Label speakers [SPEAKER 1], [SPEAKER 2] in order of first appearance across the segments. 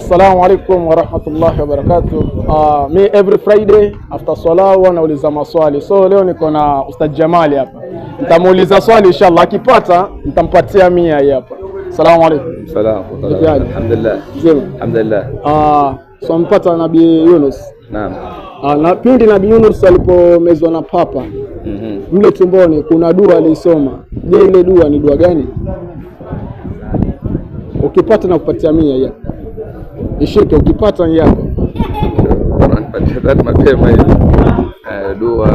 [SPEAKER 1] Assalamu alaikum wa rahmatullahi wa barakatuh. Me every Friday after swala huwa nauliza maswali. So leo niko na Ustadh Jamali hapa. Nitamuuliza swali inshallah, akipata nitampatia 100 hapa. Assalamu alaikum.
[SPEAKER 2] Salaam. Alhamdulillah. Alhamdulillah.
[SPEAKER 1] So mpata Nabii Yunus.
[SPEAKER 2] Naam.
[SPEAKER 1] Na pindi Nabii Yunus alipomezwa na papa. Mle tumboni kuna dua alisoma. Je, ile dua ni dua gani? Ukipata na kupatia 100 hapa. Ishike ukipata yako.
[SPEAKER 2] Unanipatia mapema hivi. Dua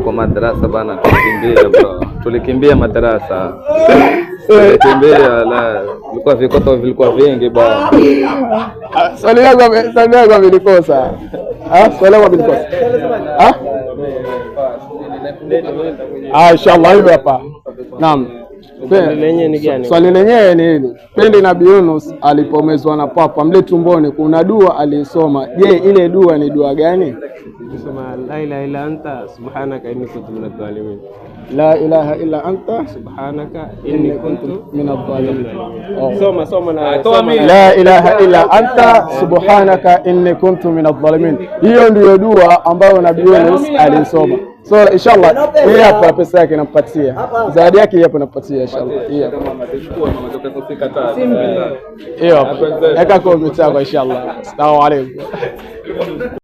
[SPEAKER 2] kwa madrasa bana, tulikimbia bro. Tulikimbia madrasa. Tulikimbia la vilikuwa vikoto vilikuwa vingi bana.
[SPEAKER 1] Swali langu vilikosa. Swali langu vilikosa. Inshallah hiyo hapa. Naam. Swali lenyewe ni hili. Pindi Nabii Yunus alipomezwa na papa mle tumboni kuna dua alisoma. Je, ile dua ni dua gani?
[SPEAKER 3] Sema la ilaha illa anta subhanaka inni kuntu minadh dhalimin.
[SPEAKER 1] La ilaha illa anta
[SPEAKER 3] subhanaka inni kuntu minadh dhalimin. Soma na
[SPEAKER 1] la ilaha illa anta subhanaka inni kuntu minadh dhalimin. Hiyo ndio dua ambayo Nabii Yunus alisoma. So inshallah hii hapa pesa yake nampatia. Zawadi yake hapo nampatia inshallah. Hiyo hapo. Eka kwa mchako inshallah. Assalamu alaykum.